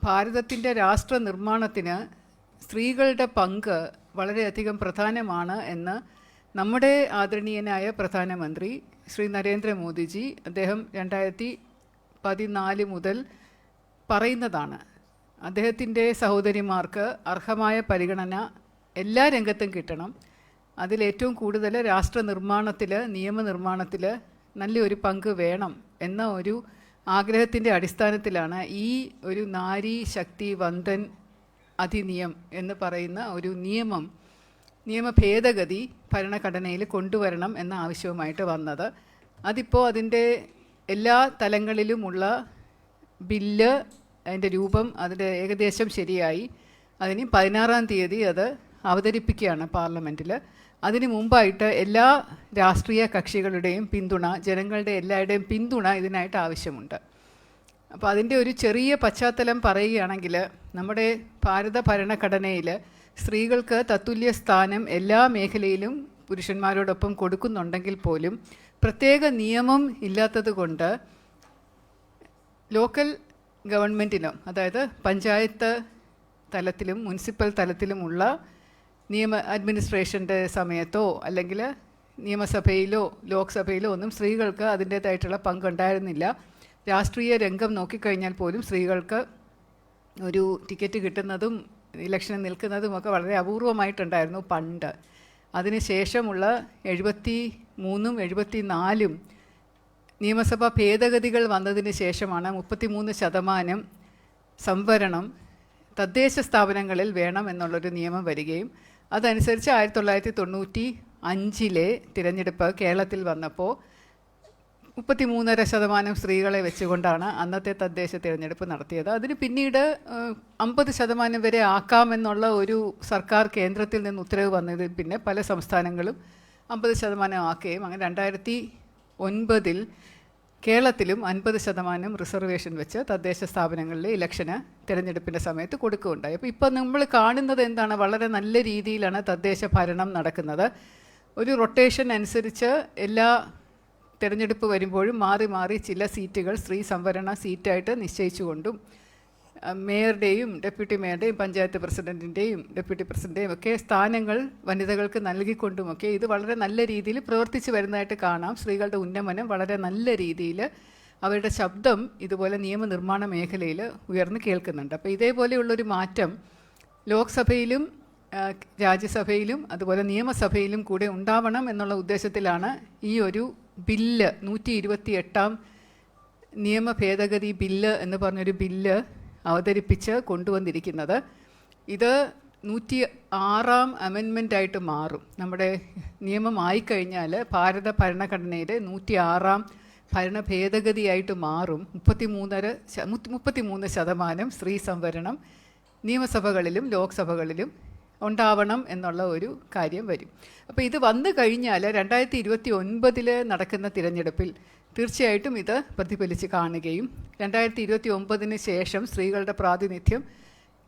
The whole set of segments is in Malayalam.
ഭാരതത്തിൻ്റെ രാഷ്ട്ര നിർമ്മാണത്തിന് സ്ത്രീകളുടെ പങ്ക് വളരെയധികം പ്രധാനമാണ് എന്ന് നമ്മുടെ ആദരണീയനായ പ്രധാനമന്ത്രി ശ്രീ നരേന്ദ്രമോദിജി അദ്ദേഹം 2014 മുതൽ പറയുന്നതാണ്. അദ്ദേഹത്തിൻ്റെ സഹോദരിമാർക്ക് അർഹമായ പരിഗണന എല്ലാ രംഗത്തും കിട്ടണം. അതിലേറ്റവും കൂടുതൽ രാഷ്ട്ര നിർമ്മാണത്തിൽ, നിയമനിർമ്മാണത്തിൽ നല്ലൊരു പങ്ക് വേണം എന്ന ഒരു ആഗ്രഹത്തിൻ്റെ അടിസ്ഥാനത്തിലാണ് ഈ ഒരു നാരി ശക്തി വന്ദൻ അധിനിയം എന്ന് പറയുന്ന ഒരു നിയമ ഭേദഗതി ഭരണഘടനയിൽ കൊണ്ടുവരണം എന്ന ആവശ്യവുമായിട്ട് വന്നത്. അതിപ്പോൾ അതിൻ്റെ എല്ലാ തലങ്ങളിലുമുള്ള ബില്ല്, അതിൻ്റെ രൂപം അതിൻ്റെ ഏകദേശം ശരിയായി. അതിന് 16-ാം തീയതി അത് അവതരിപ്പിക്കുകയാണ് പാർലമെൻറ്റിൽ. അതിന് മുമ്പായിട്ട് എല്ലാ രാഷ്ട്രീയ കക്ഷികളുടെയും പിന്തുണ, ജനങ്ങളുടെ എല്ലാവരുടെയും പിന്തുണ ഇതിനായിട്ട് ആവശ്യമുണ്ട്. അപ്പോൾ അതിൻ്റെ ഒരു ചെറിയ പശ്ചാത്തലം പറയുകയാണെങ്കിൽ, നമ്മുടെ ഭാരത ഭരണഘടനയിൽ സ്ത്രീകൾക്ക് തത്തുല്യ സ്ഥാനം എല്ലാ മേഖലയിലും പുരുഷന്മാരോടൊപ്പം കൊടുക്കുന്നുണ്ടെങ്കിൽ പോലും പ്രത്യേക നിയമം ഇല്ലാത്തത് കൊണ്ട് ലോക്കൽ ഗവൺമെൻറ്റിനും, അതായത് പഞ്ചായത്ത് തലത്തിലും മുനിസിപ്പൽ തലത്തിലുമുള്ള അഡ്മിനിസ്ട്രേഷൻ്റെ സമയത്തോ അല്ലെങ്കിൽ നിയമസഭയിലോ ലോക്സഭയിലോ ഒന്നും സ്ത്രീകൾക്ക് അതിൻ്റേതായിട്ടുള്ള പങ്കുണ്ടായിരുന്നില്ല. രാഷ്ട്രീയ രംഗം നോക്കിക്കഴിഞ്ഞാൽ പോലും സ്ത്രീകൾക്ക് ഒരു ടിക്കറ്റ് കിട്ടുന്നതും ഇലക്ഷന് നിൽക്കുന്നതുമൊക്കെ വളരെ അപൂർവമായിട്ടുണ്ടായിരുന്നു പണ്ട്. അതിന് ശേഷമുള്ള 73-ഉം 74-ഉം നിയമസഭാ ഭേദഗതികൾ വന്നതിന് ശേഷമാണ് 33% സംവരണം തദ്ദേശ സ്ഥാപനങ്ങളിൽ വേണം എന്നുള്ളൊരു നിയമം വരികയും അതനുസരിച്ച് 1995-ലെ തിരഞ്ഞെടുപ്പ് കേരളത്തിൽ വന്നപ്പോൾ 33.5% സ്ത്രീകളെ വെച്ചുകൊണ്ടാണ് അന്നത്തെ തദ്ദേശ തിരഞ്ഞെടുപ്പ് നടത്തിയത്. അതിന് പിന്നീട് 50% വരെ ആക്കാമെന്നുള്ള ഒരു സർക്കാർ കേന്ദ്രത്തിൽ നിന്ന് ഉത്തരവ് വന്നതിൽ പിന്നെ പല സംസ്ഥാനങ്ങളും 50% ആക്കുകയും അങ്ങനെ 2009-ൽ കേരളത്തിലും 50% റിസർവേഷൻ വെച്ച് തദ്ദേശ സ്ഥാപനങ്ങളിലെ ഇലക്ഷന് തിരഞ്ഞെടുപ്പിൻ്റെ സമയത്ത് കൊടുക്കുകയുണ്ടായി. അപ്പോൾ ഇപ്പോൾ നമ്മൾ കാണുന്നത് എന്താണ്? വളരെ നല്ല രീതിയിലാണ് തദ്ദേശ ഭരണം നടക്കുന്നത്. ഒരു റൊട്ടേഷൻ അനുസരിച്ച് എല്ലാ തിരഞ്ഞെടുപ്പ് വരുമ്പോഴും മാറി മാറി ചില സീറ്റുകൾ സ്ത്രീ സംവരണ സീറ്റായിട്ട് നിശ്ചയിച്ചുകൊണ്ടും മേയറുടെയും ഡെപ്യൂട്ടി മേയറുടെയും പഞ്ചായത്ത് പ്രസിഡൻറ്റിൻ്റെയും ഡെപ്യൂട്ടി പ്രസിഡൻറ്റിൻ്റെയും ഒക്കെ സ്ഥാനങ്ങൾ വനിതകൾക്ക് നൽകിക്കൊണ്ടുമൊക്കെ ഇത് വളരെ നല്ല രീതിയിൽ പ്രവർത്തിച്ചു വരുന്നതായിട്ട് കാണാം. സ്ത്രീകളുടെ ഉന്നമനം വളരെ നല്ല രീതിയിൽ അവരുടെ ശബ്ദം ഇതുപോലെ നിയമനിർമ്മാണ മേഖലയിൽ ഉയർന്നു കേൾക്കുന്നുണ്ട്. അപ്പോൾ ഇതേപോലെയുള്ളൊരു മാറ്റം ലോക്സഭയിലും രാജ്യസഭയിലും അതുപോലെ നിയമസഭയിലും കൂടെ ഉണ്ടാവണം എന്നുള്ള ഉദ്ദേശത്തിലാണ് ഈ ഒരു ബില്ല് 128-ാം നിയമ ഭേദഗതി ബില്ല് എന്ന് പറഞ്ഞൊരു ബില്ല് അവതരിപ്പിച്ച് കൊണ്ടുവന്നിരിക്കുന്നത്. ഇത് 106-ാം അമെൻമെൻ്റായിട്ട് മാറും. നമ്മുടെ നിയമം ആയിക്കഴിഞ്ഞാൽ ഭാരത ഭരണഘടനയുടെ 106-ാം ഭരണ ഭേദഗതിയായിട്ട് മാറും. 33% സ്ത്രീ സംവരണം നിയമസഭകളിലും ലോക്സഭകളിലും ഉണ്ടാവണം എന്നുള്ള ഒരു കാര്യം വരും. അപ്പോൾ ഇത് വന്നു കഴിഞ്ഞാൽ 2029-ൽ നടക്കുന്ന തിരഞ്ഞെടുപ്പിൽ തീർച്ചയായിട്ടും ഇത് പ്രതിഫലിച്ച് കാണുകയും 2029-ന് ശേഷം സ്ത്രീകളുടെ പ്രാതിനിധ്യം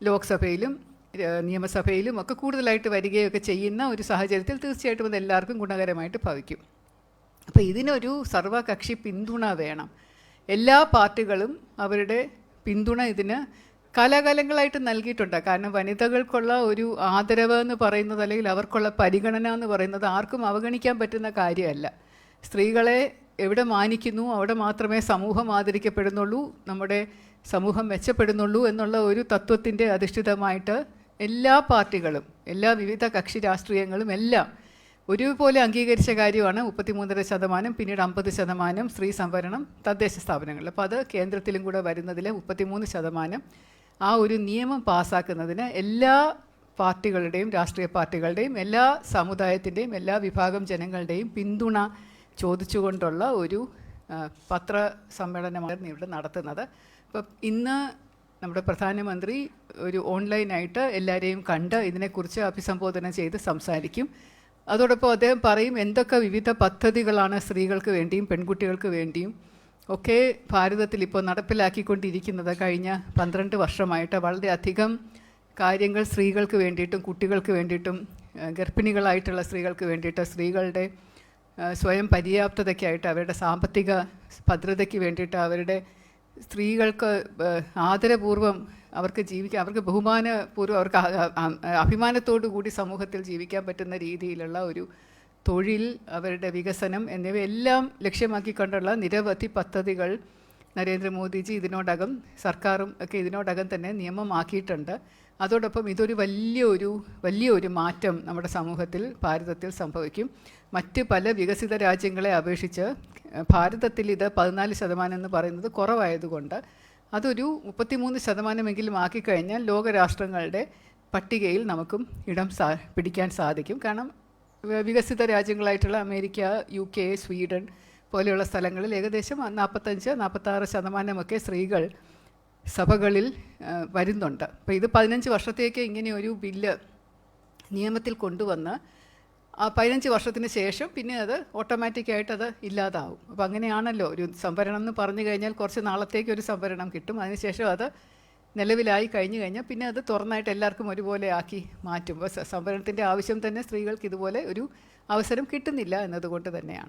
ലോക്സഭയിലും നിയമസഭയിലും ഒക്കെ കൂടുതലായിട്ട് വരികയൊക്കെ ചെയ്യുന്ന ഒരു സാഹചര്യത്തിൽ തീർച്ചയായിട്ടും അത് എല്ലാവർക്കും ഗുണകരമായിട്ട് ഭവിക്കും. അപ്പോൾ ഇതിനൊരു സർവകക്ഷി പിന്തുണ വേണം. എല്ലാ പാർട്ടികളും അവരുടെ പിന്തുണ ഇതിന് കാലാകാലങ്ങളായിട്ട് നൽകിയിട്ടുണ്ട്. കാരണം വനിതകൾക്കുള്ള ഒരു ആദരവ് എന്ന് പറയുന്നത്, അല്ലെങ്കിൽ അവർക്കുള്ള പരിഗണന എന്ന് പറയുന്നത് ആർക്കും അവഗണിക്കാൻ പറ്റുന്ന കാര്യമല്ല. സ്ത്രീകളെ എവിടെ മാനിക്കുന്നു അവിടെ മാത്രമേ സമൂഹം ആദരിക്കപ്പെടുന്നുള്ളൂ, നമ്മുടെ സമൂഹം മെച്ചപ്പെടുന്നുള്ളൂ എന്നുള്ള ഒരു തത്വത്തിൻ്റെ അധിഷ്ഠിതമായിട്ട് എല്ലാ പാർട്ടികളും എല്ലാ വിവിധ കക്ഷി രാഷ്ട്രീയങ്ങളും എല്ലാം ഒരുപോലെ അംഗീകരിച്ച കാര്യമാണ് 33%, പിന്നീട് 50% സ്ത്രീ സംവരണം തദ്ദേശ സ്ഥാപനങ്ങളിൽ. അപ്പോൾ അത് കേന്ദ്രത്തിലും കൂടെ വരുന്നതിൽ 33% ആ ഒരു നിയമം പാസ്സാക്കുന്നതിന് എല്ലാ പാർട്ടികളുടെയും രാഷ്ട്രീയ പാർട്ടികളുടെയും എല്ലാ സമുദായത്തിൻ്റെയും എല്ലാ വിഭാഗം ജനങ്ങളുടെയും പിന്തുണ ചോദിച്ചുകൊണ്ടുള്ള ഒരു പത്രസമ്മേളനമാണ് ഇവിടെ നടത്തുന്നത്. അപ്പം ഇന്ന് നമ്മുടെ പ്രധാനമന്ത്രി ഒരു ഓൺലൈനായിട്ട് എല്ലാവരെയും കണ്ട് ഇതിനെക്കുറിച്ച് അഭിസംബോധന ചെയ്ത് സംസാരിക്കും. അതോടൊപ്പം അദ്ദേഹം പറയും എന്തൊക്കെ വിവിധ പദ്ധതികളാണ് സ്ത്രീകൾക്ക് വേണ്ടിയും പെൺകുട്ടികൾക്ക് വേണ്ടിയും ഒക്കെ ഭാരതത്തിൽ ഇപ്പോൾ നടപ്പിലാക്കിക്കൊണ്ടിരിക്കുന്നത്. കഴിഞ്ഞ 12 വർഷമായിട്ട് വളരെയധികം കാര്യങ്ങൾ സ്ത്രീകൾക്ക് വേണ്ടിയിട്ടും കുട്ടികൾക്ക് വേണ്ടിയിട്ടും ഗർഭിണികളായിട്ടുള്ള സ്ത്രീകൾക്ക് വേണ്ടിയിട്ട് സ്ത്രീകളുടെ സ്വയം പര്യാപ്തതയ്ക്കായിട്ട് അവരുടെ സാമ്പത്തിക ഭദ്രതയ്ക്ക് വേണ്ടിയിട്ട് അവരുടെ സ്ത്രീകൾക്ക് ആദരപൂർവ്വം അവർക്ക് ജീവിക്കാൻ, അവർക്ക് ബഹുമാനപൂർവ്വം, അവർക്ക് അഭിമാനത്തോടു കൂടി സമൂഹത്തിൽ ജീവിക്കാൻ പറ്റുന്ന രീതിയിലുള്ള ഒരു തൊഴിൽ, അവരുടെ വികസനം എന്നിവയെല്ലാം ലക്ഷ്യമാക്കിക്കൊണ്ടുള്ള നിരവധി പദ്ധതികൾ നരേന്ദ്രമോദിജി ഇതിനോടകം, സർക്കാരും ഒക്കെ ഇതിനോടകം തന്നെ നിയമമാക്കിയിട്ടുണ്ട്. അതോടൊപ്പം ഇതൊരു വലിയൊരു മാറ്റം നമ്മുടെ സമൂഹത്തിൽ, ഭാരതത്തിൽ സംഭവിക്കും. മറ്റ് പല വികസിത രാജ്യങ്ങളെ അപേക്ഷിച്ച് ഭാരതത്തിൽ ഇത് 14% എന്ന് പറയുന്നത് കുറവായതുകൊണ്ട് അതൊരു 33% ആക്കിക്കഴിഞ്ഞാൽ ലോകരാഷ്ട്രങ്ങളുടെ പട്ടികയിൽ നമുക്കും ഇടം പിടിക്കാൻ സാധിക്കും. കാരണം വികസിത രാജ്യങ്ങളായിട്ടുള്ള അമേരിക്ക, UK, സ്വീഡൻ പോലെയുള്ള സ്ഥലങ്ങളിൽ ഏകദേശം 45-46% സ്ത്രീകൾ സഭകളിൽ വരുന്നുണ്ട്. അപ്പോൾ ഇത് 15 വർഷത്തേക്ക് ഇങ്ങനെ ഒരു ബില്ല് നിയമത്തിൽ കൊണ്ടുവന്ന് ആ 15 വർഷത്തിന് ശേഷം പിന്നെ അത് ഓട്ടോമാറ്റിക്കായിട്ട് അത് ഇല്ലാതാവും. അപ്പോൾ അങ്ങനെയാണല്ലോ ഒരു സംവരണം എന്ന് പറഞ്ഞു കഴിഞ്ഞാൽ കുറച്ച് നാളത്തേക്ക് ഒരു സംവരണം കിട്ടും. അതിനുശേഷം അത് നിലവിലായി കഴിഞ്ഞാൽ പിന്നെ അത് തുറന്നായിട്ട് എല്ലാവർക്കും ഒരുപോലെ ആക്കി മാറ്റും. അപ്പോൾ സംവരണത്തിൻ്റെ ആവശ്യം തന്നെ സ്ത്രീകൾക്ക് ഇതുപോലെ ഒരു അവസരം കിട്ടുന്നില്ല എന്നതുകൊണ്ട് തന്നെയാണ്.